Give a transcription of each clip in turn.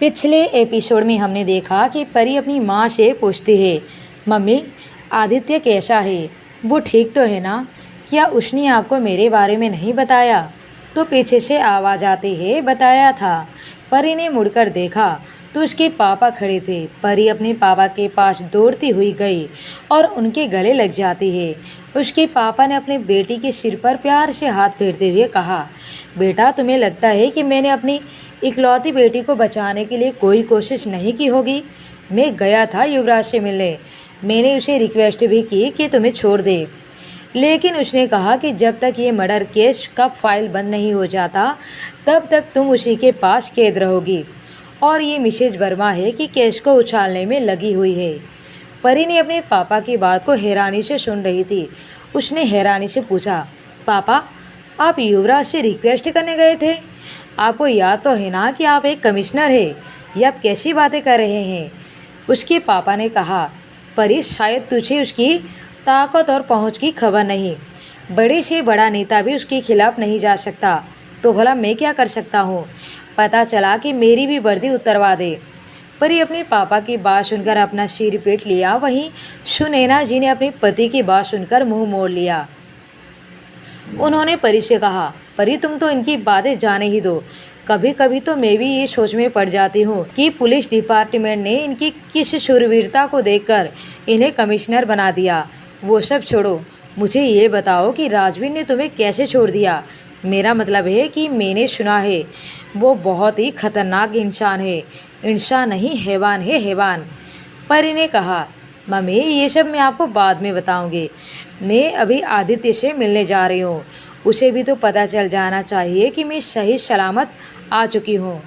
पिछले एपिसोड में हमने देखा कि परी अपनी माँ से पूछती है, मम्मी आदित्य कैसा है, वो ठीक तो है ना? क्या उसने आपको मेरे बारे में नहीं बताया? तो पीछे से आवाज़ आती है, बताया था। परी ने मुड़कर देखा तो उसके पापा खड़े थे। परी अपने पापा के पास दौड़ती हुई गई और उनके गले लग जाती है। उसके पापा ने अपने बेटी के सिर पर प्यार से हाथ फेरते हुए कहा, बेटा तुम्हें लगता है कि मैंने अपनी इकलौती बेटी को बचाने के लिए कोई कोशिश नहीं की होगी? मैं गया था युवराज से मिलने, मैंने उसे रिक्वेस्ट भी की कि तुम्हें छोड़ दे, लेकिन उसने कहा कि जब तक ये मर्डर केस का फाइल बंद नहीं हो जाता तब तक तुम उसी के पास कैद रहोगी। और ये मिसेज वर्मा है कि केस को उछालने में लगी हुई है। परी ने अपने पापा की बात को हैरानी से सुन रही थी। उसने हैरानी से पूछा, पापा आप युवराज से रिक्वेस्ट करने गए थे? आपको याद तो है ना कि आप एक कमिश्नर है? ये आप कैसी बातें कर रहे हैं? उसके पापा ने कहा, परी शायद तुझे उसकी ताकत और पहुंच की खबर नहीं। बड़े से बड़ा नेता भी उसके खिलाफ नहीं जा सकता, तो भला मैं क्या कर सकता हूँ? पता चला कि मेरी भी वर्दी उतरवा दे। परी अपने पापा की बात सुनकर अपना सिर पीट लिया। वहीं सुनैना जी ने अपने पति की बात सुनकर मुंह मोड़ लिया। उन्होंने परी से कहा, परी तुम तो इनकी बातें जाने ही दो। कभी कभी तो मैं भी ये सोच में पड़ जाती हूँ कि पुलिस डिपार्टमेंट ने इनकी किस शूरवीरता को देखकर इन्हें कमिश्नर बना दिया। वो सब छोड़ो, मुझे ये बताओ कि राजवीर ने तुम्हें कैसे छोड़ दिया? मेरा मतलब है कि मैंने सुना है वो बहुत ही खतरनाक इंसान है। इंसान नहीं, हैवान है, हैवान। परी ने कहा, मम्मी ये सब मैं आपको बाद में बताऊंगी। मैं अभी आदित्य से मिलने जा रही हूँ। उसे भी तो पता चल जाना चाहिए कि मैं सही सलामत आ चुकी हूँ।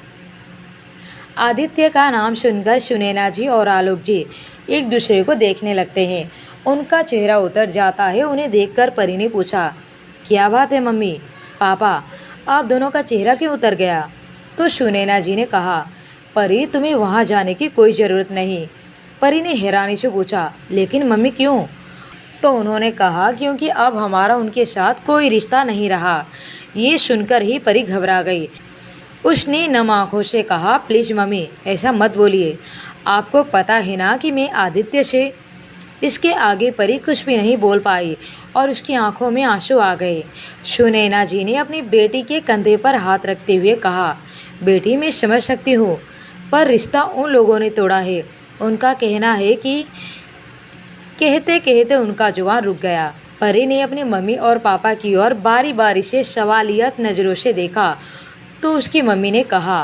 आदित्य का नाम सुनकर सुनैना जी और आलोक जी एक दूसरे को देखने लगते हैं। उनका चेहरा उतर जाता है। उन्हें देखकर परी ने पूछा, क्या बात है मम्मी पापा, आप दोनों का चेहरा क्यों उतर गया? तो सुनैना जी ने कहा, परी तुम्हें वहाँ जाने की कोई ज़रूरत नहीं। परी ने हैरानी से पूछा, लेकिन मम्मी क्यों? तो उन्होंने कहा, क्योंकि अब हमारा उनके साथ कोई रिश्ता नहीं रहा। ये सुनकर ही परी घबरा गई। उसने नम आँखों से कहा, प्लीज़ मम्मी ऐसा मत बोलिए। आपको पता है ना कि मैं आदित्य से। इसके आगे परी कुछ भी नहीं बोल पाई और उसकी आंखों में आंसू आ गए। सुनैना जी ने अपनी बेटी के कंधे पर हाथ रखते हुए कहा, बेटी मैं समझ सकती हूँ, पर रिश्ता उन लोगों ने तोड़ा है। उनका कहना है कि कहते कहते उनका जुबान रुक गया। परी ने अपनी मम्मी और पापा की ओर बारी बारी से सवालियत नज़रों से देखा तो उसकी मम्मी ने कहा,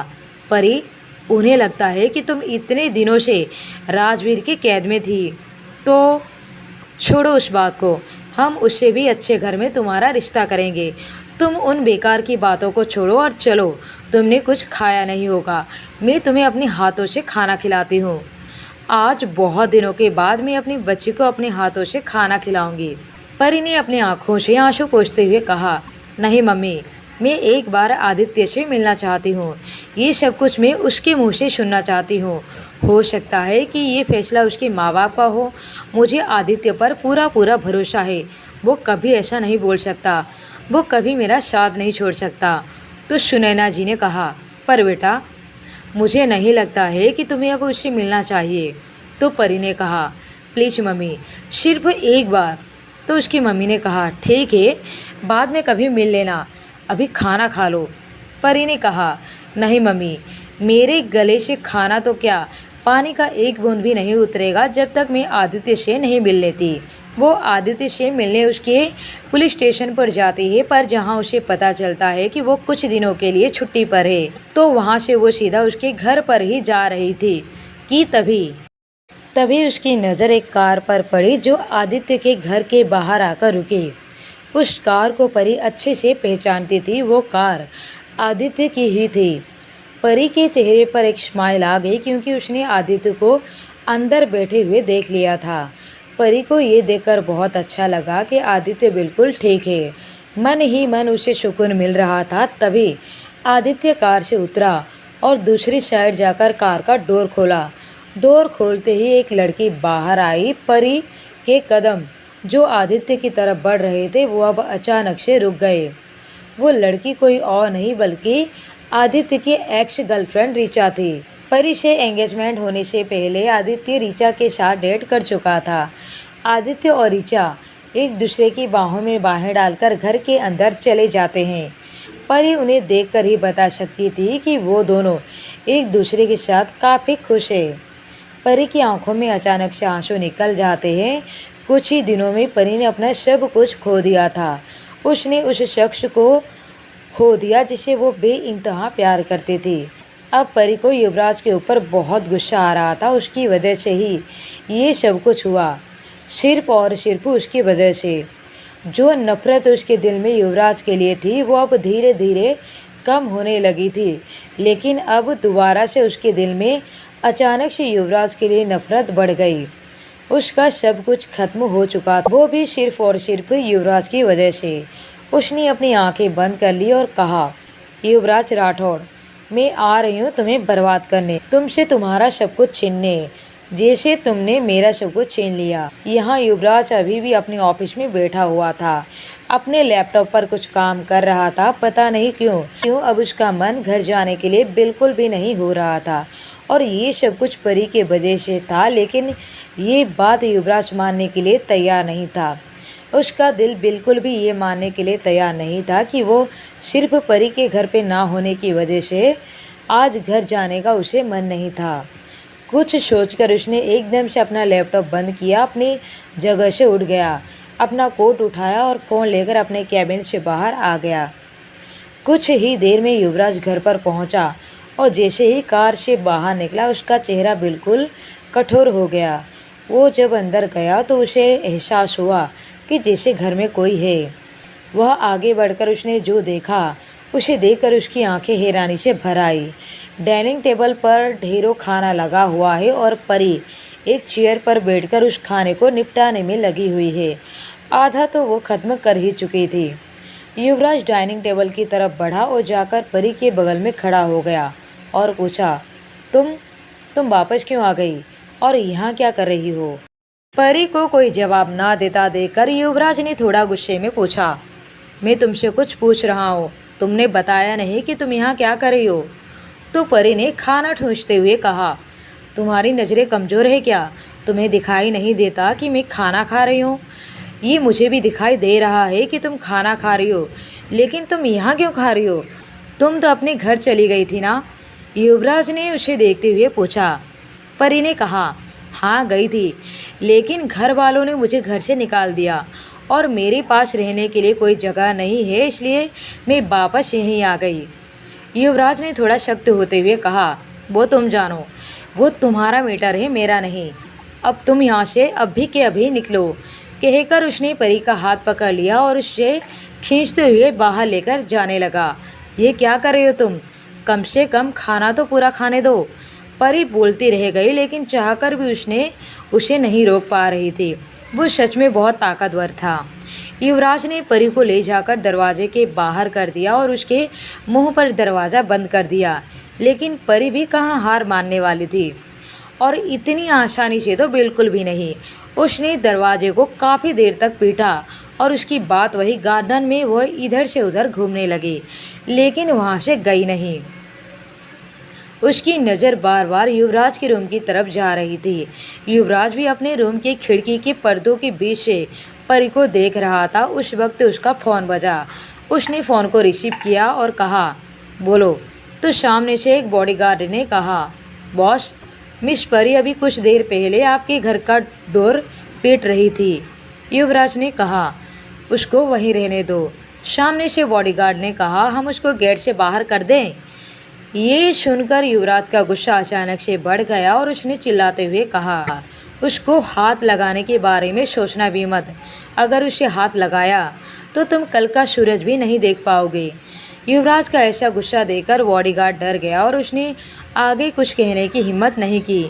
परी उन्हें लगता है कि तुम इतने दिनों से राजवीर की कैद में थी, तो छोड़ो उस बात को, हम उससे भी अच्छे घर में तुम्हारा रिश्ता करेंगे। तुम उन बेकार की बातों को छोड़ो और चलो। तुमने कुछ खाया नहीं होगा, मैं तुम्हें अपने हाथों से खाना खिलाती हूँ। आज बहुत दिनों के बाद मैं अपनी बच्ची को अपने हाथों से खाना खिलाऊंगी। परी ने अपनी आँखों से आंसू पोंछते हुए कहा, नहीं मम्मी, मैं एक बार आदित्य से मिलना चाहती हूँ। ये सब कुछ मैं उसके मुँह से सुनना चाहती हूँ। हो सकता है कि ये फैसला उसके माँ बाप का हो। मुझे आदित्य पर पूरा पूरा भरोसा है। वो कभी ऐसा नहीं बोल सकता, वो कभी मेरा साथ नहीं छोड़ सकता। तो सुनैना जी ने कहा, पर बेटा मुझे नहीं लगता है कि तुम्हें अब उससे मिलना चाहिए। तो परी ने कहा, प्लीज़ मम्मी सिर्फ एक बार। तो उसकी मम्मी ने कहा, ठीक है, बाद में कभी मिल लेना, अभी खाना खा लो। परी ने कहा, नहीं मम्मी, मेरे गले से खाना तो क्या, पानी का एक बूंद भी नहीं उतरेगा जब तक मैं आदित्य से नहीं मिल लेती। वो आदित्य से मिलने उसके पुलिस स्टेशन पर जाती है, पर जहाँ उसे पता चलता है कि वो कुछ दिनों के लिए छुट्टी पर है, तो वहाँ से वो सीधा उसके घर पर ही जा रही थी कि तभी उसकी नज़र एक कार पर पड़ी जो आदित्य के घर के बाहर आकर रुकी। उस कार को परी अच्छे से पहचानती थी। वो कार आदित्य की ही थी। परी के चेहरे पर एक स्माइल आ गई क्योंकि उसने आदित्य को अंदर बैठे हुए देख लिया था। परी को ये देखकर बहुत अच्छा लगा कि आदित्य बिल्कुल ठीक है। मन ही मन उसे सुकून मिल रहा था। तभी आदित्य कार से उतरा और दूसरी साइड जाकर कार का डोर खोला। डोर खोलते ही एक लड़की बाहर आई। परी के कदम जो आदित्य की तरफ बढ़ रहे थे वो अब अचानक से रुक गए। वो लड़की कोई और नहीं बल्कि आदित्य की एक्स गर्लफ्रेंड ऋचा थी। परी से एंगेजमेंट होने से पहले आदित्य ऋचा के साथ डेट कर चुका था। आदित्य और ऋचा एक दूसरे की बाहों में बाहें डालकर घर के अंदर चले जाते हैं। परी उन्हें देखकर ही बता सकती थी कि वो दोनों एक दूसरे के साथ काफ़ी खुश है। परी की आंखों में अचानक से आंसू निकल जाते हैं। कुछ ही दिनों में परी ने अपना सब कुछ खो दिया था। उसने उस शख्स को खो दिया जिसे वो बेइंतहा प्यार करती थी। अब परी को युवराज के ऊपर बहुत गुस्सा आ रहा था। उसकी वजह से ही ये सब कुछ हुआ, सिर्फ और सिर्फ उसकी वजह से। जो नफ़रत उसके दिल में युवराज के लिए थी वो अब धीरे धीरे कम होने लगी थी, लेकिन अब दोबारा से उसके दिल में अचानक से युवराज के लिए नफ़रत बढ़ गई। उसका सब कुछ खत्म हो चुका था, वो भी सिर्फ और सिर्फ युवराज की वजह से। उसने अपनी आंखें बंद कर ली और कहा, युवराज राठौड़, मैं आ रही हूँ तुम्हें बर्बाद करने, तुमसे तुम्हारा सब कुछ छीनने, जैसे तुमने मेरा सब कुछ छीन लिया। यहाँ युवराज अभी भी अपने ऑफिस में बैठा हुआ था, अपने लैपटॉप पर कुछ काम कर रहा था। पता नहीं क्यों अब उसका मन घर जाने के लिए बिल्कुल भी नहीं हो रहा था, और ये सब कुछ परी के वजह से था। लेकिन ये बात युवराज मानने के लिए तैयार नहीं था। उसका दिल बिल्कुल भी ये मानने के लिए तैयार नहीं था कि वो सिर्फ परी के घर पे ना होने की वजह से आज घर जाने का उसे मन नहीं था। कुछ सोचकर उसने एकदम से अपना लैपटॉप बंद किया, अपनी जगह से उठ गया, अपना कोट उठाया और फ़ोन लेकर अपने कैबिन से बाहर आ गया। कुछ ही देर में युवराज घर पर पहुंचा और जैसे ही कार से बाहर निकला उसका चेहरा बिल्कुल कठोर हो गया। वो जब अंदर गया तो उसे एहसास हुआ कि जैसे घर में कोई है। वह आगे बढ़कर उसने जो देखा उसे देखकर उसकी आंखें हैरानी से भर आई। डाइनिंग टेबल पर ढेरों खाना लगा हुआ है और परी एक चेयर पर बैठकर उस खाने को निपटाने में लगी हुई है। आधा तो वो ख़त्म कर ही चुकी थी। युवराज डाइनिंग टेबल की तरफ बढ़ा और जाकर परी के बगल में खड़ा हो गया और पूछा, तुम वापस क्यों आ गई और यहाँ क्या कर रही हो? परी को कोई जवाब ना देता देखकर युवराज ने थोड़ा गुस्से में पूछा, मैं तुमसे कुछ पूछ रहा हूँ, तुमने बताया नहीं कि तुम यहाँ क्या कर रही हो? तो परी ने खाना ठूंसते हुए कहा, तुम्हारी नज़रें कमज़ोर है क्या? तुम्हें दिखाई नहीं देता कि मैं खाना खा रही हूँ? ये मुझे भी दिखाई दे रहा है कि तुम खाना खा रही हो, लेकिन तुम यहाँ क्यों खा रही हो? तुम तो अपने घर चली गई थी ना? युवराज ने उसे देखते हुए पूछा। परी ने कहा, हाँ गई थी, लेकिन घर वालों ने मुझे घर से निकाल दिया और मेरे पास रहने के लिए कोई जगह नहीं है, इसलिए मैं वापस यहीं आ गई। युवराज ने थोड़ा सख्त होते हुए कहा, वो तुम जानो, वो तुम्हारा मैटर है, मेरा नहीं। अब तुम यहाँ से अभी के अभी निकलो। कहकर उसने परी का हाथ पकड़ लिया और उसे खींचते हुए बाहर लेकर जाने लगा। ये क्या कर रहे हो तुम? कम से कम खाना तो पूरा खाने दो। परी बोलती रह गई, लेकिन चाहकर भी उसने उसे नहीं रोक पा रही थी। वो सच में बहुत ताकतवर था। युवराज ने परी को ले जाकर दरवाजे के बाहर कर दिया और उसके मुंह पर दरवाज़ा बंद कर दिया। लेकिन परी भी कहाँ हार मानने वाली थी, और इतनी आसानी से तो बिल्कुल भी नहीं। उसने दरवाजे को काफ़ी देर तक पीटा और उसकी बात वही गार्डन में वह इधर से उधर घूमने लगी, लेकिन वहाँ से गई नहीं। उसकी नज़र बार बार युवराज के रूम की तरफ जा रही थी। युवराज भी अपने रूम की खिड़की के पर्दों के बीच से परी को देख रहा था। उस वक्त उसका फ़ोन बजा। उसने फ़ोन को रिसीव किया और कहा, बोलो। तो सामने से एक बॉडीगार्ड ने कहा, बॉस, मिस परी अभी कुछ देर पहले आपके घर का डोर पीट रही थी। युवराज ने कहा, उसको वहीं रहने दो। सामने से बॉडीगार्ड ने कहा, हम उसको गेट से बाहर कर दें? ये सुनकर युवराज का गुस्सा अचानक से बढ़ गया और उसने चिल्लाते हुए कहा, उसको हाथ लगाने के बारे में सोचना भी मत। अगर उसे हाथ लगाया तो तुम कल का सूरज भी नहीं देख पाओगे। युवराज का ऐसा गुस्सा देखकर बॉडीगार्ड डर गया और उसने आगे कुछ कहने की हिम्मत नहीं की।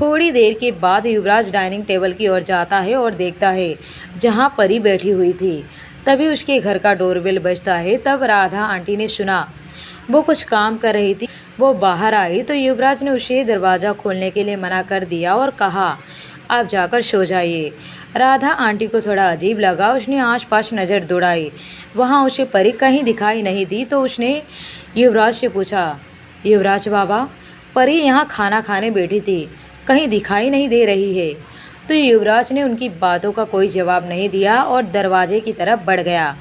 थोड़ी देर के बाद युवराज डाइनिंग टेबल की ओर जाता है और देखता है जहाँ परी बैठी हुई थी। तभी उसके घर का डोरबेल बजता है। तब राधा आंटी ने सुना, वो कुछ काम कर रही थी। वो बाहर आई तो युवराज ने उसे दरवाज़ा खोलने के लिए मना कर दिया और कहा, आप जाकर सो जाइए। राधा आंटी को थोड़ा अजीब लगा। उसने आसपास नज़र दौड़ाई, वहाँ उसे परी कहीं दिखाई नहीं दी। तो उसने युवराज से पूछा, युवराज बाबा, परी यहाँ खाना खाने बैठी थी, कहीं दिखाई नहीं दे रही है। तो युवराज ने उनकी बातों का कोई जवाब नहीं दिया और दरवाजे की तरफ बढ़ गया।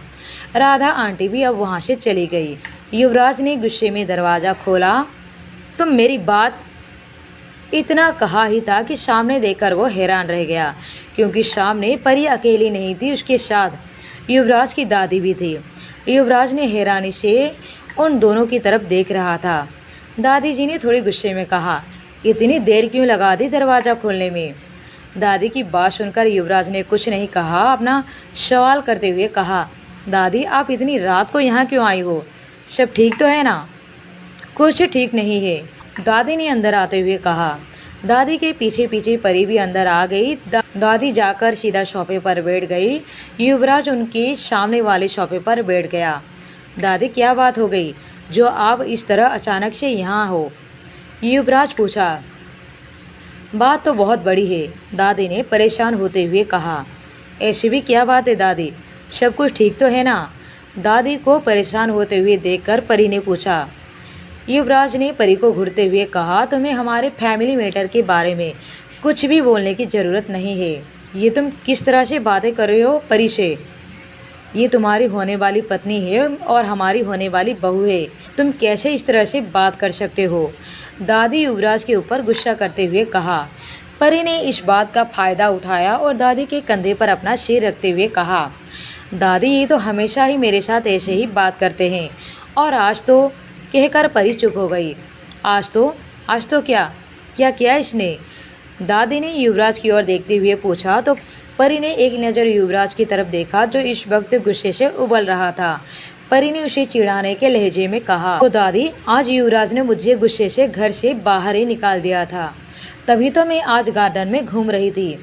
राधा आंटी भी अब वहाँ से चली गई। युवराज ने गुस्से में दरवाज़ा खोला। तुम मेरी बात, इतना कहा ही था कि सामने देखकर वो हैरान रह गया, क्योंकि सामने परी अकेली नहीं थी, उसके साथ युवराज की दादी भी थी। युवराज ने हैरानी से उन दोनों की तरफ देख रहा था। दादी जी ने थोड़े गुस्से में कहा, इतनी देर क्यों लगा दी दरवाज़ा खोलने में? दादी की बात सुनकर युवराज ने कुछ नहीं कहा, अपना सवाल करते हुए कहा, दादी आप इतनी रात को यहाँ क्यों आई हो? सब ठीक तो है ना? कुछ ठीक नहीं है, दादी ने अंदर आते हुए कहा। दादी के पीछे पीछे परी भी अंदर आ गई। दादी जाकर सीधा सोफे पर बैठ गई। युवराज उनके सामने वाले सोफे पर बैठ गया। दादी क्या बात हो गई जो आप इस तरह अचानक से यहाँ हो? युवराज पूछा। बात तो बहुत बड़ी है, दादी ने परेशान होते हुए कहा। ऐसी भी क्या बात है दादी, सब कुछ ठीक तो है ना? दादी को परेशान होते हुए देखकर परी ने पूछा। युवराज ने परी को घूरते हुए कहा, तुम्हें हमारे फैमिली मैटर के बारे में कुछ भी बोलने की ज़रूरत नहीं है। ये तुम किस तरह से बातें कर रहे हो परी से? ये तुम्हारी होने वाली पत्नी है और हमारी होने वाली बहू है, तुम कैसे इस तरह से बात कर सकते हो? दादी युवराज के ऊपर गुस्सा करते हुए कहा। परी ने इस बात का फ़ायदा उठाया और दादी के कंधे पर अपना सिर रखते हुए कहा, दादी ये तो हमेशा ही मेरे साथ ऐसे ही बात करते हैं, और आज तो, कहकर परी चुप हो गई। आज तो क्या क्या किया इसने? दादी ने युवराज की ओर देखते हुए पूछा। तो परी ने एक नज़र युवराज की तरफ देखा जो इस वक्त गुस्से से उबल रहा था। परी ने उसे चिढ़ाने के लहजे में कहा, तो दादी आज युवराज ने मुझे गुस्से से घर से बाहर ही निकाल दिया था, तभी तो मैं आज गार्डन में घूम रही थी।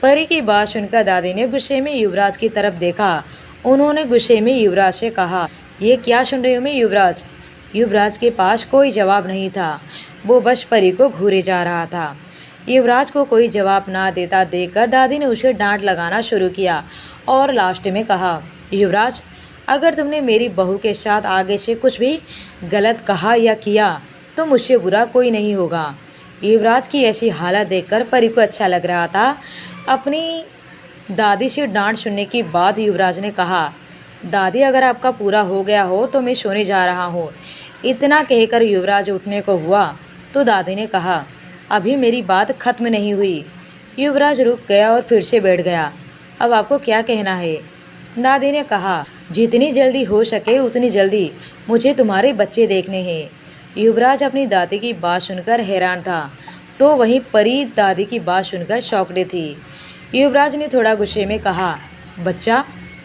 परी की बात सुनकर दादी ने गुस्से में युवराज की तरफ देखा। उन्होंने गुस्से में युवराज से कहा, ये क्या सुन रही हूँ मैं युवराज? युवराज के पास कोई जवाब नहीं था, वो बस परी को घूरे जा रहा था। युवराज को कोई जवाब ना देता देखकर दादी ने उसे डांट लगाना शुरू किया और लास्ट में कहा, युवराज अगर तुमने मेरी बहू के साथ आगे से कुछ भी गलत कहा या किया तो मुझसे बुरा कोई नहीं होगा। युवराज की ऐसी हालत देखकर परी को अच्छा लग रहा था। अपनी दादी से डांट सुनने के बाद युवराज ने कहा, दादी अगर आपका पूरा हो गया हो तो मैं सोने जा रहा हूँ। इतना कहकर युवराज उठने को हुआ तो दादी ने कहा, अभी मेरी बात खत्म नहीं हुई। युवराज रुक गया और फिर से बैठ गया। अब आपको क्या कहना है? दादी ने कहा, जितनी जल्दी हो सके उतनी जल्दी मुझे तुम्हारे बच्चे देखने हैं। युवराज अपनी दादी की बात सुनकर हैरान था, तो वहीं परी दादी की बात सुनकर शॉक्ड थी। युवराज ने थोड़ा गुस्से में कहा, बच्चा?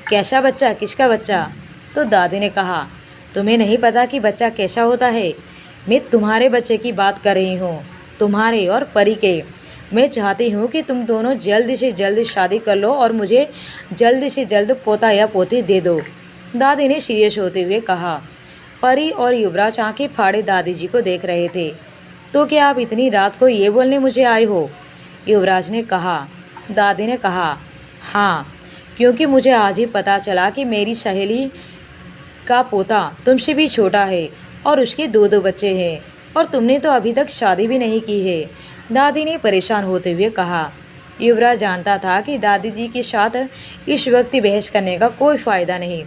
कैसा बच्चा? किसका बच्चा? तो दादी ने कहा, तुम्हें नहीं पता कि बच्चा कैसा होता है? मैं तुम्हारे बच्चे की बात कर रही हूँ, तुम्हारे और परी के। मैं चाहती हूँ कि तुम दोनों जल्द से जल्द शादी कर लो और मुझे जल्द से जल्द पोता या पोती दे दो, दादी ने सीरियस होते हुए कहा। परी और युवराज आंखें फाड़े दादी जी को देख रहे थे। तो क्या आप इतनी रात को ये बोलने मुझे आए हो? युवराज ने कहा। दादी ने कहा, हाँ, क्योंकि मुझे आज ही पता चला कि मेरी सहेली का पोता तुमसे भी छोटा है और उसके दो बच्चे हैं, और तुमने तो अभी तक शादी भी नहीं की है, दादी ने परेशान होते हुए कहा। युवराज जानता था कि दादी जी के साथ इस वक्त बहस करने का कोई फ़ायदा नहीं,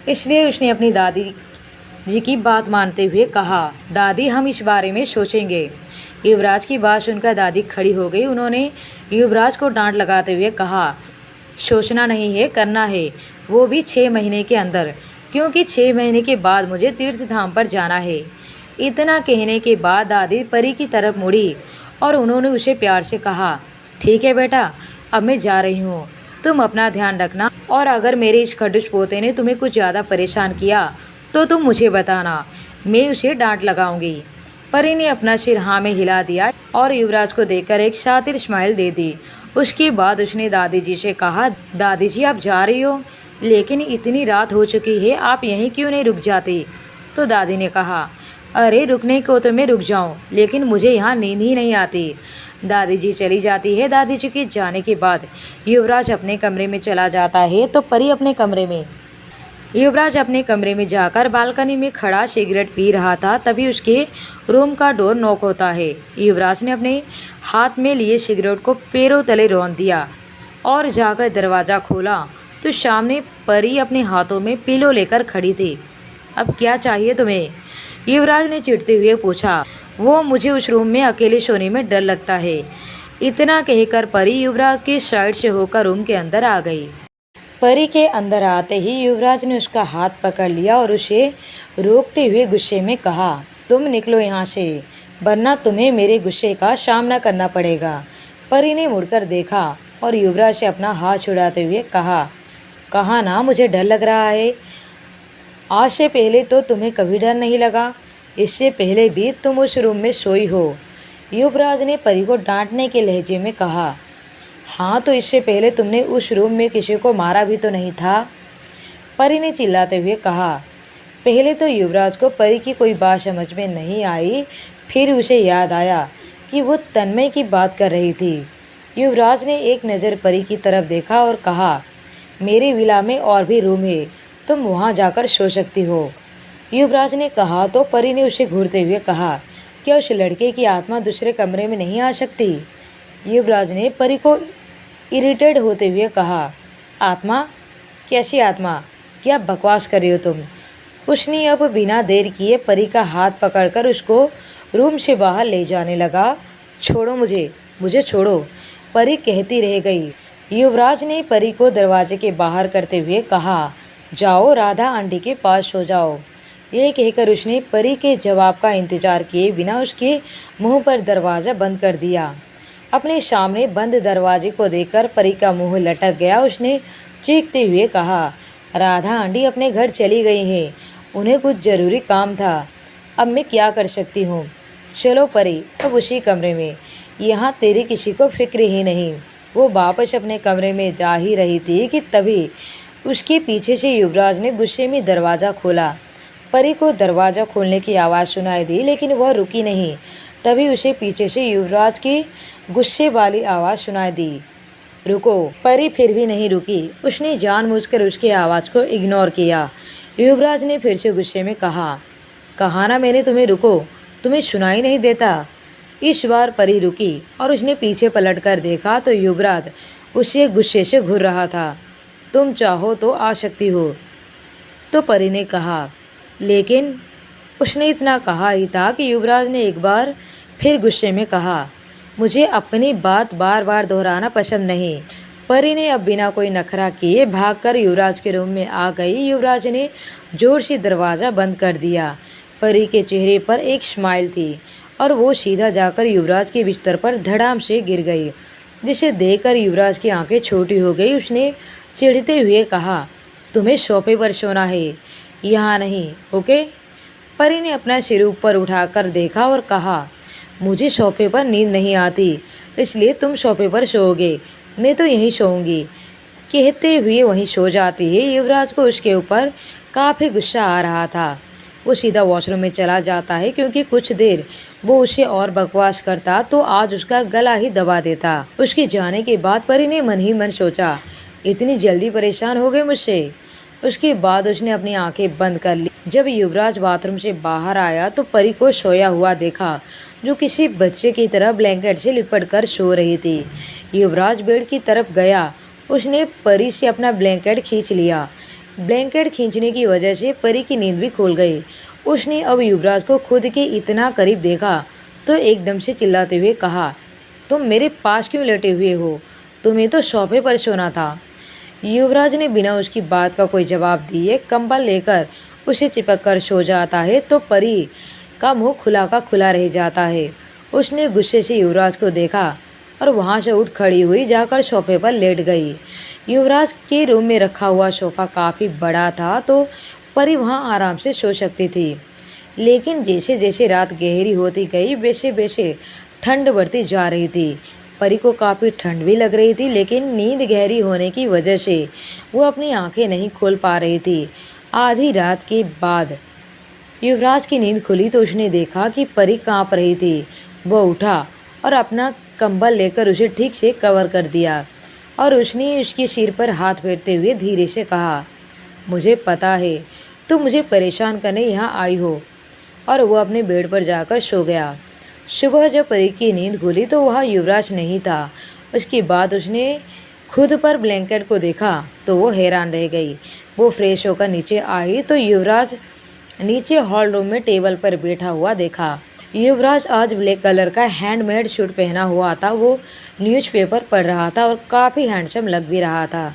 इसलिए उसने अपनी दादी जी की बात मानते हुए कहा, दादी हम इस बारे में सोचेंगे। युवराज की बात सुनकर दादी खड़ी हो गई। उन्होंने युवराज को डांट लगाते हुए कहा, सोचना नहीं है, करना है, वो भी 6 महीने के अंदर, क्योंकि 6 महीने के बाद मुझे तीर्थ धाम पर जाना है। इतना कहने के बाद दादी परी की तरफ मुड़ी और उन्होंने उसे प्यार से कहा, ठीक है बेटा, अब मैं जा रही हूँ, तुम अपना ध्यान रखना, और अगर मेरे इस खडूस पोते ने तुम्हें कुछ ज़्यादा परेशान किया तो तुम मुझे बताना, मैं उसे डांट लगाऊंगी। परी ने अपना सिर हाँ में हिला दिया और युवराज को देखकर एक शातिर स्माइल दे दी। उसके बाद उसने दादी जी से कहा, दादी जी आप जा रही हो, लेकिन इतनी रात हो चुकी है, आप यहीं क्यों नहीं रुक जाती? तो दादी ने कहा, अरे रुकने को तो मैं रुक जाऊं, लेकिन मुझे यहाँ नींद ही नहीं आती। दादी जी चली जाती है। दादी जी के जाने के बाद युवराज अपने कमरे में चला जाता है तो परी अपने कमरे में युवराज अपने कमरे में जाकर बालकनी में खड़ा सिगरेट पी रहा था, तभी उसके रूम का डोर नॉक होता है। युवराज ने अपने हाथ में लिए सिगरेट को पैरों तले रौंद दिया और जाकर दरवाज़ा खोला तो सामने परी अपने हाथों में पिलो लेकर खड़ी थी। अब क्या चाहिए तुम्हें? युवराज ने चिढ़ते हुए पूछा। वो मुझे उस रूम में अकेले सोने में डर लगता है। इतना कहकर परी युवराज की साइड से होकर रूम के अंदर आ गई। परी के अंदर आते ही युवराज ने उसका हाथ पकड़ लिया और उसे रोकते हुए गुस्से में कहा, तुम निकलो यहाँ से, वरना तुम्हें मेरे गुस्से का सामना करना पड़ेगा। परी ने मुड़कर देखा और युवराज से अपना हाथ छुड़ाते हुए कहा ना मुझे डर लग रहा है। आज से पहले तो तुम्हें कभी डर नहीं लगा, इससे पहले भी तुम उस रूम में सोई हो। युवराज ने परी को डांटने के लहजे में कहा। हाँ, तो इससे पहले तुमने उस रूम में किसी को मारा भी तो नहीं था, परी ने चिल्लाते हुए कहा। पहले तो युवराज को परी की कोई बात समझ में नहीं आई, फिर उसे याद आया कि वो तन्मय की बात कर रही थी। युवराज ने एक नज़र परी की तरफ देखा और कहा, मेरी विला में और भी रूम है, तुम वहाँ जाकर सो सकती हो। युवराज ने कहा तो परी ने उसे घूरते हुए कहा, क्या उस लड़के की आत्मा दूसरे कमरे में नहीं आ सकती? युवराज ने परी को इरिटेट होते हुए कहा, आत्मा? कैसी आत्मा? क्या बकवास कर रही हो तुम? उसने अब बिना देर किए परी का हाथ पकड़कर उसको रूम से बाहर ले जाने लगा। छोड़ो मुझे छोड़ो, परी कहती रह गई। युवराज ने परी को दरवाजे के बाहर करते हुए कहा, जाओ राधा आंटी के पास सो जाओ। यह कहकर उसने परी के जवाब का इंतजार किए बिना उसके मुंह पर दरवाज़ा बंद कर दिया। अपने सामने बंद दरवाजे को देखकर परी का मुंह लटक गया। उसने चीखते हुए कहा, राधा आंटी अपने घर चली गई हैं, उन्हें कुछ ज़रूरी काम था, अब मैं क्या कर सकती हूँ। चलो परी, अब उसी कमरे में, यहाँ तेरी किसी को फिक्र ही नहीं। वो वापस अपने कमरे में जा ही रही थी कि तभी उसके पीछे से युवराज ने गुस्से में दरवाज़ा खोला। परी को दरवाज़ा खोलने की आवाज़ सुनाई दी, लेकिन वह रुकी नहीं। तभी उसे पीछे से युवराज की गुस्से वाली आवाज़ सुनाई दी। रुको। परी फिर भी नहीं रुकी। उसने जानबूझकर उसकी आवाज़ को इग्नोर किया। युवराज ने फिर से गुस्से में कहा ना मैंने तुम्हें रुको, तुम्हें सुनाई नहीं देता। इस बार परी रुकी और उसने पीछे पलटकर देखा तो युवराज उसे गुस्से से घूर रहा था। तुम चाहो तो आ सकती हो, तो परी ने कहा। लेकिन उसने इतना कहा ही था कि युवराज ने एक बार फिर गुस्से में कहा, मुझे अपनी बात बार बार दोहराना पसंद नहीं। परी ने अब बिना कोई नखरा किए भागकर युवराज के रूम में आ गई। युवराज ने जोर से दरवाज़ा बंद कर दिया। परी के चेहरे पर एक स्माइल थी और वो सीधा जाकर युवराज के बिस्तर पर धड़ाम से गिर गई, जिसे देखकर युवराज की आंखें छोटी हो गई। उसने चिढ़ते हुए कहा, तुम्हें सोफे पर सोना है, यहाँ नहीं, ओके? परी ने अपना सिर ऊपर उठाकर देखा और कहा, मुझे सोफे पर नींद नहीं आती, इसलिए तुम सोफे पर सोओगे, मैं तो यहीं सोऊंगी। कहते हुए वहीं सो जाती है। युवराज को उसके ऊपर काफ़ी गुस्सा आ रहा था। वो सीधा वॉशरूम में चला जाता है, क्योंकि कुछ देर वो उससे और बकवास करता तो आज उसका गला ही दबा देता। उसके जाने के बाद परी ने मन ही मन सोचा, इतनी जल्दी परेशान हो गए मुझसे। उसके बाद उसने अपनी आंखें बंद कर ली। जब युवराज बाथरूम से बाहर आया तो परी को सोया हुआ देखा, जो किसी बच्चे की तरह ब्लैंकेट से लिपटकर सो रही थी। युवराज बेड की तरफ गया। उसने परी से अपना ब्लैंकेट खींच लिया। ब्लैंकेट खींचने की वजह से परी की नींद भी खुल गई। उसने अब युवराज को खुद के इतना करीब देखा तो एकदम से चिल्लाते हुए कहा, तुम मेरे पास क्यों लेटे हुए हो? तुम्हें तो सोफे पर सोना था। युवराज ने बिना उसकी बात का कोई जवाब दिए कंबल लेकर उसे चिपक कर सो जाता है तो परी का मुंह खुला का खुला रह जाता है। उसने गुस्से से युवराज को देखा और वहां से उठ खड़ी हुई जाकर सोफे पर लेट गई। युवराज के रूम में रखा हुआ सोफ़ा काफ़ी बड़ा था तो परी वहां आराम से सो सकती थी। लेकिन जैसे जैसे रात गहरी होती गई वैसे वैसे ठंड बढ़ती जा रही थी। परी को काफ़ी ठंड भी लग रही थी, लेकिन नींद गहरी होने की वजह से वो अपनी आंखें नहीं खोल पा रही थी। आधी रात के बाद युवराज की नींद खुली तो उसने देखा कि परी कांप रही थी। वो उठा और अपना कंबल लेकर उसे ठीक से कवर कर दिया और उसने उसके सिर पर हाथ फेरते हुए धीरे से कहा, मुझे पता है तुम मुझे परेशान करने यहाँ आई हो। और वो अपने बेड पर जाकर सो गया। सुबह जब परी की नींद खुली तो वहाँ युवराज नहीं था। उसके बाद उसने खुद पर ब्लैंकेट को देखा तो वो हैरान रह गई। वो फ्रेश होकर नीचे आई तो युवराज नीचे हॉल रूम में टेबल पर बैठा हुआ देखा। युवराज आज ब्लैक कलर का हैंडमेड सूट पहना हुआ था। वो न्यूज़पेपर पढ़ रहा था और काफ़ी हैंडसम लग भी रहा था।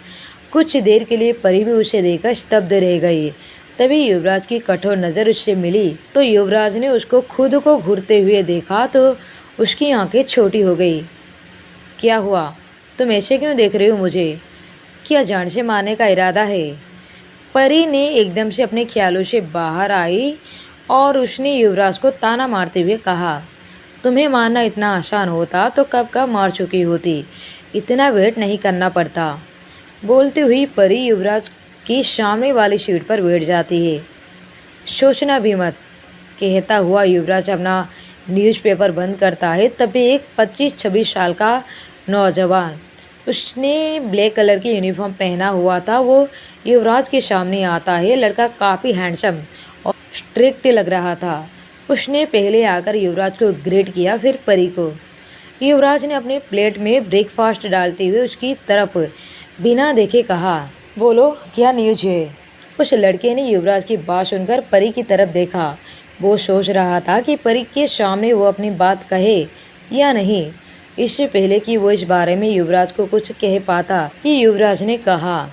कुछ देर के लिए परी भी उसे देखकर स्तब्ध रह गई। तभी युवराज की कठोर नज़र उससे मिली तो युवराज ने उसको खुद को घूरते हुए देखा तो उसकी आंखें छोटी हो गई। क्या हुआ? तुम ऐसे क्यों देख रहे हो मुझे? क्या जान से मारने का इरादा है? परी ने एकदम से अपने ख्यालों से बाहर आई और उसने युवराज को ताना मारते हुए कहा, तुम्हें मारना इतना आसान होता तो कब कब मार चुकी होती। इतना वेट नहीं करना पड़ता। बोलती हुई परी युवराज की सामने वाली सीट पर बैठ जाती है। सोचना भी मत, कहता हुआ युवराज अपना न्यूज़पेपर बंद करता है। तभी एक 25-26 साल का नौजवान, उसने ब्लैक कलर की यूनिफॉर्म पहना हुआ था, वो युवराज के सामने आता है। लड़का काफ़ी हैंडसम और स्ट्रिक्ट लग रहा था। उसने पहले आकर युवराज को ग्रेट किया, फिर परी को। युवराज ने अपने प्लेट में ब्रेकफास्ट डालते हुए उसकी तरफ बिना देखे कहा, बोलो क्या न्यूज है? उस लड़के ने युवराज की बात सुनकर परी की तरफ देखा। वो सोच रहा था कि परी के सामने वो अपनी बात कहे या नहीं। इससे पहले कि वो इस बारे में युवराज को कुछ कह पाता कि युवराज ने कहा,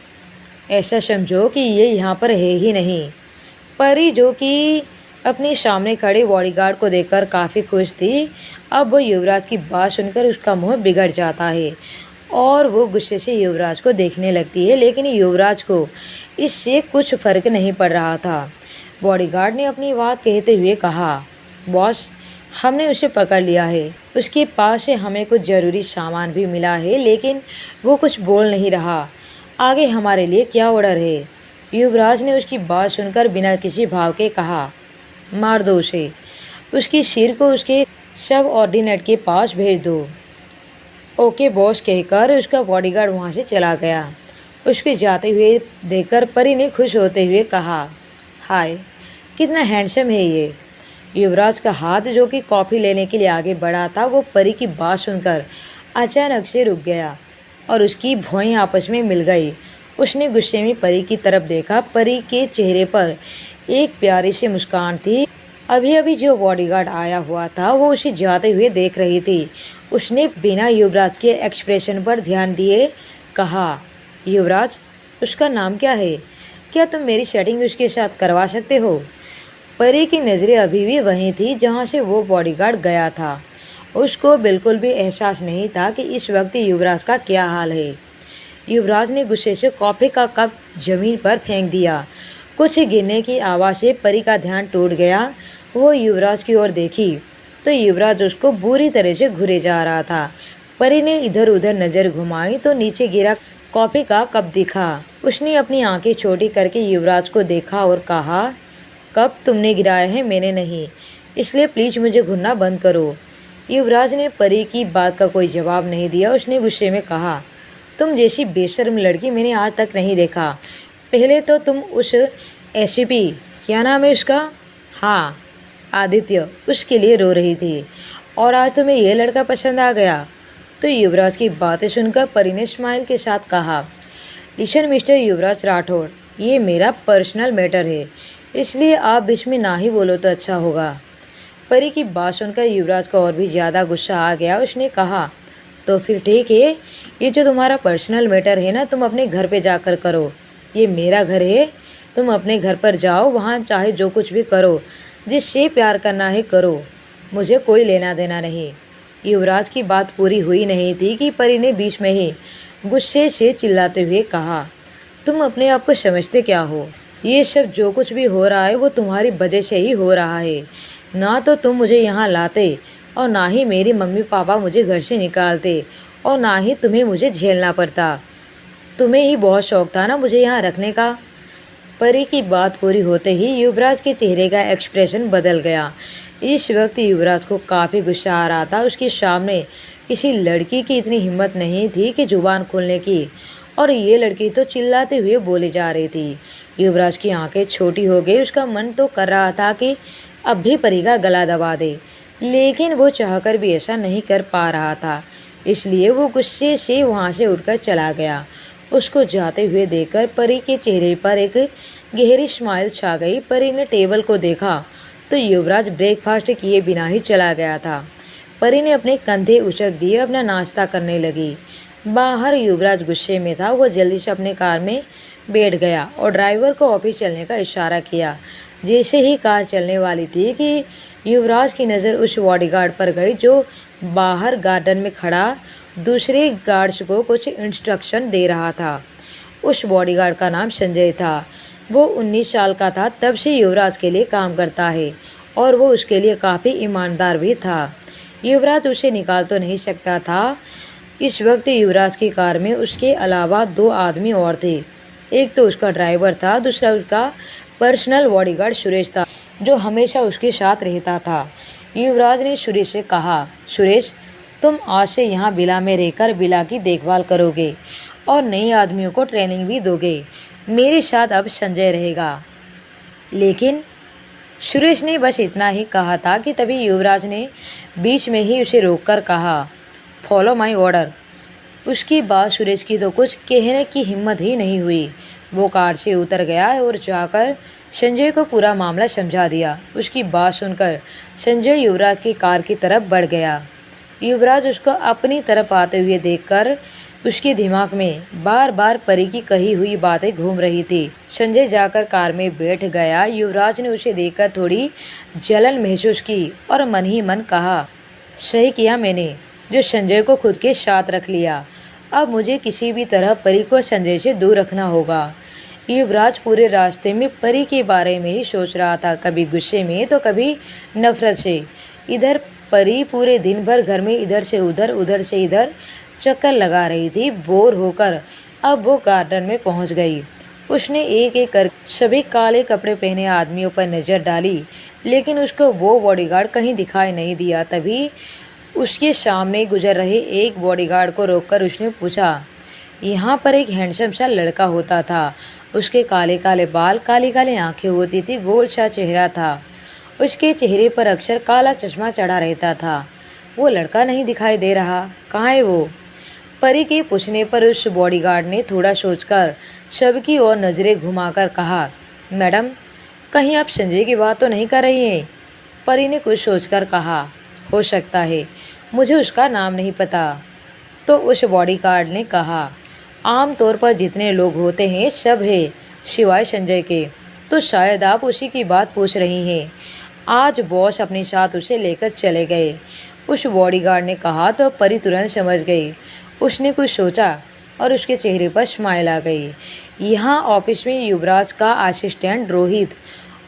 ऐसा समझो कि ये यहाँ पर है ही नहीं। परी, जो कि अपने सामने खड़े बॉडीगार्ड को देखकर काफ़ी खुश थी, अब वो युवराज की बात सुनकर उसका मुँह बिगड़ जाता है और वो गुस्से से युवराज को देखने लगती है। लेकिन युवराज को इससे कुछ फर्क नहीं पड़ रहा था। बॉडीगार्ड ने अपनी बात कहते हुए कहा, बॉस, हमने उसे पकड़ लिया है। उसके पास से हमें कुछ ज़रूरी सामान भी मिला है, लेकिन वो कुछ बोल नहीं रहा। आगे हमारे लिए क्या ऑर्डर है? युवराज ने उसकी बात सुनकर बिना किसी भाव के कहा, मार दो उसे। उसकी सिर को उसके सब ऑर्डिनेट के पास भेज दो। ओके बॉस, कहकर उसका बॉडीगार्ड वहाँ से चला गया। उसके जाते हुए देखकर परी ने खुश होते हुए कहा, हाय, कितना हैंडसम है ये। युवराज का हाथ, जो कि कॉफ़ी लेने के लिए आगे बढ़ा था, वो परी की बात सुनकर अचानक से रुक गया और उसकी भौहें आपस में मिल गई। उसने गुस्से में परी की तरफ देखा। परी के चेहरे पर एक प्यारी सी मुस्कान थी। अभी अभी जो बॉडीगार्ड आया हुआ था वो उसे जाते हुए देख रही थी। उसने बिना युवराज के एक्सप्रेशन पर ध्यान दिए कहा, युवराज, उसका नाम क्या है? क्या तुम मेरी सेटिंग उसके साथ करवा सकते हो? परी की नज़रें अभी भी वहीं थी जहां से वो बॉडीगार्ड गया था। उसको बिल्कुल भी एहसास नहीं था कि इस वक्त युवराज का क्या हाल है। युवराज ने गुस्से से कॉफ़ी का कप जमीन पर फेंक दिया। कुछ गिरने की आवाज़ से परी का ध्यान टूट गया। वो युवराज की ओर देखी तो युवराज उसको बुरी तरह से घूरे जा रहा था। परी ने इधर उधर नज़र घुमाई तो नीचे गिरा कॉफ़ी का कप दिखा। उसने अपनी आंखें छोटी करके युवराज को देखा और कहा, कप तुमने गिराया है, मैंने नहीं, इसलिए प्लीज़ मुझे घूरना बंद करो। युवराज ने परी की बात का कोई जवाब नहीं दिया। उसने गुस्से में कहा, तुम जैसी बेशर्म लड़की मैंने आज तक नहीं देखा। पहले तो तुम उस एसीपी, क्या नाम है उसका, हाँ आदित्य, उसके लिए रो रही थी और आज तुम्हें यह लड़का पसंद आ गया। तो युवराज की बातें सुनकर परी ने स्माइल के साथ कहा, लिसन मिस्टर युवराज राठौड़, ये मेरा पर्सनल मैटर है, इसलिए आप बीच में ना ही बोलो तो अच्छा होगा। परी की बात सुनकर युवराज को और भी ज़्यादा गुस्सा आ गया। उसने कहा, तो फिर ठीक है, ये जो तुम्हारा पर्सनल मैटर है ना, तुम अपने घर पे जाकर करो। ये मेरा घर है, तुम अपने घर पर जाओ, वहाँ चाहे जो कुछ भी करो, जिससे प्यार करना है करो, मुझे कोई लेना देना नहीं। युवराज की बात पूरी हुई नहीं थी कि परी ने बीच में ही गुस्से से चिल्लाते हुए कहा, तुम अपने आप को समझते क्या हो? ये सब जो कुछ भी हो रहा है वो तुम्हारी वजह से ही हो रहा है। ना तो तुम मुझे यहाँ लाते और ना ही मेरी मम्मी पापा मुझे घर से निकालते और ना ही तुम्हें मुझे झेलना पड़ता। तुम्हें ही बहुत शौक था ना मुझे यहाँ रखने का। परी की बात पूरी होते ही युवराज के चेहरे का एक्सप्रेशन बदल गया। इस वक्त युवराज को काफ़ी गुस्सा आ रहा था। उसके सामने किसी लड़की की इतनी हिम्मत नहीं थी कि जुबान खोलने की और ये लड़की तो चिल्लाते हुए बोले जा रही थी। युवराज की आंखें छोटी हो गई। उसका मन तो कर रहा था कि अब भी परी का गला दबा दे, लेकिन वो चाहकर भी ऐसा नहीं कर पा रहा था। इसलिए वो गुस्से से वहाँ से उठकर चला गया। उसको जाते हुए देखकर परी के चेहरे पर एक गहरी स्माइल छा गई। परी ने टेबल को देखा तो युवराज ब्रेकफास्ट किए बिना ही चला गया था। परी ने अपने कंधे उचक दिए, अपना नाश्ता करने लगी। बाहर युवराज गुस्से में था। वो जल्दी से अपने कार में बैठ गया और ड्राइवर को ऑफिस चलने का इशारा किया। जैसे ही कार चलने वाली थी कि युवराज की नज़र उस बॉडीगार्ड पर गई जो बाहर गार्डन में खड़ा दूसरे गार्ड्स को कुछ इंस्ट्रक्शन दे रहा था। उस बॉडीगार्ड का नाम संजय था। वो 19 साल का था। तब से युवराज के लिए काम करता है और वो उसके लिए काफ़ी ईमानदार भी था। युवराज उसे निकाल तो नहीं सकता था। इस वक्त युवराज की कार में उसके अलावा 2 आदमी और थे। एक तो उसका ड्राइवर था, दूसरा उसका पर्सनल बॉडीगार्ड सुरेश था, जो हमेशा उसके साथ रहता था। युवराज ने सुरेश से कहा, सुरेश, तुम आज से यहाँ बिला में रहकर बिला की देखभाल करोगे और नए आदमियों को ट्रेनिंग भी दोगे। मेरे साथ अब संजय रहेगा। लेकिन सुरेश ने बस इतना ही कहा था कि तभी युवराज ने बीच में ही उसे रोककर कहा, फॉलो माय ऑर्डर। उसकी बात सुरेश की तो कुछ कहने की हिम्मत ही नहीं हुई। वो कार से उतर गया और जाकर संजय को पूरा मामला समझा दिया। उसकी बात सुनकर संजय युवराज की कार की तरफ बढ़ गया। युवराज उसको अपनी तरफ आते हुए देखकर उसके दिमाग में बार बार परी की कही हुई बातें घूम रही थी। संजय जाकर कार में बैठ गया। युवराज ने उसे देखकर थोड़ी जलन महसूस की और मन ही मन कहा, सही किया मैंने जो संजय को खुद के साथ रख लिया। अब मुझे किसी भी तरह परी को संजय से दूर रखना होगा। युवराज पूरे रास्ते में परी के बारे में ही सोच रहा था, कभी गुस्से में तो कभी नफरत से। इधर परी पूरे दिन भर घर में इधर से उधर, उधर से इधर चक्कर लगा रही थी। बोर होकर अब वो गार्डन में पहुंच गई। उसने एक एक कर सभी काले कपड़े पहने आदमियों पर नज़र डाली, लेकिन उसको वो बॉडीगार्ड कहीं दिखाई नहीं दिया। तभी उसके सामने गुजर रहे एक बॉडीगार्ड को रोककर उसने पूछा, यहाँ पर एक हैंडसम सा लड़का होता था। उसके काले काले बाल, काली काली आंखें होती थी, गोल सा चेहरा था। उसके चेहरे पर अक्सर काला चश्मा चढ़ा रहता था। वो लड़का नहीं दिखाई दे रहा, कहाँ है वो? परी के पूछने पर उस बॉडीगार्ड ने थोड़ा सोचकर सबकी ओर नज़रें घुमाकर कहा, मैडम, कहीं आप संजय की बात तो नहीं कर रही हैं? परी ने कुछ सोचकर कहा, हो सकता है, मुझे उसका नाम नहीं पता। तो उस बॉडीगार्ड ने कहा, आम तौर पर जितने लोग होते हैं सब है सिवाय संजय के, तो शायद आप उसी की बात पूछ रही हैं। आज बॉस अपने साथ उसे लेकर चले गए। उस बॉडीगार्ड ने कहा तो परी तुरंत समझ गई। उसने कुछ सोचा और उसके चेहरे पर स्माइल आ गई। यहाँ ऑफिस में युवराज का असिस्टेंट रोहित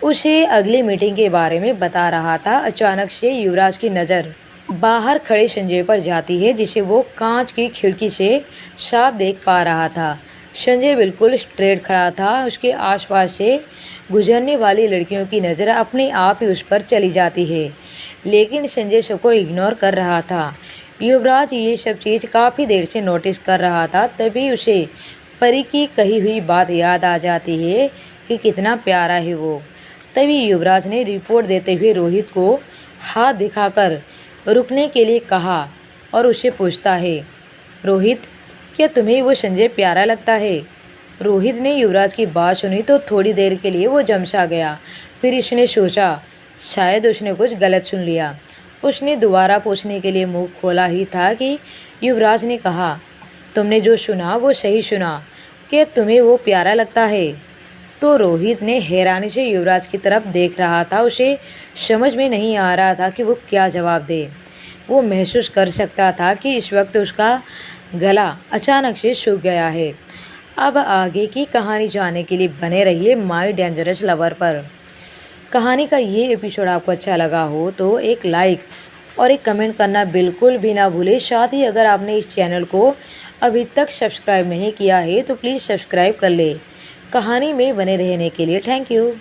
उसे अगली मीटिंग के बारे में बता रहा था। अचानक से युवराज की नज़र बाहर खड़े संजय पर जाती है, जिसे वो कांच की खिड़की से साफ देख पा रहा था। संजय बिल्कुल स्ट्रेट खड़ा था। उसके आसपास से गुजरने वाली लड़कियों की नज़र अपने आप ही उस पर चली जाती है, लेकिन संजय सबको इग्नोर कर रहा था। युवराज ये सब चीज़ काफ़ी देर से नोटिस कर रहा था। तभी उसे परी की कही हुई बात याद आ जाती है कि कितना प्यारा है वो। तभी युवराज ने रिपोर्ट देते हुए रोहित को हाथ दिखाकर रुकने के लिए कहा और उसे पूछता है, रोहित, क्या तुम्हें वो संजय प्यारा लगता है? रोहित ने युवराज की बात सुनी तो थोड़ी देर के लिए वो जमसा गया। फिर उसने सोचा शायद उसने कुछ गलत सुन लिया। उसने दोबारा पूछने के लिए मुंह खोला ही था कि युवराज ने कहा, तुमने जो सुना वो सही सुना, क्या तुम्हें वो प्यारा लगता है? तो रोहित ने हैरानी से युवराज की तरफ देख रहा था। उसे समझ में नहीं आ रहा था कि वो क्या जवाब दे। वो महसूस कर सकता था कि इस वक्त उसका गला अचानक से सूख गया है। अब आगे की कहानी जानने के लिए बने रहिए माय डेंजरस लवर पर। कहानी का ये एपिसोड आपको अच्छा लगा हो तो एक लाइक और एक कमेंट करना बिल्कुल भी ना भूलें। साथ ही अगर आपने इस चैनल को अभी तक सब्सक्राइब नहीं किया है तो प्लीज़ सब्सक्राइब कर ले। कहानी में बने रहने के लिए थैंक यू।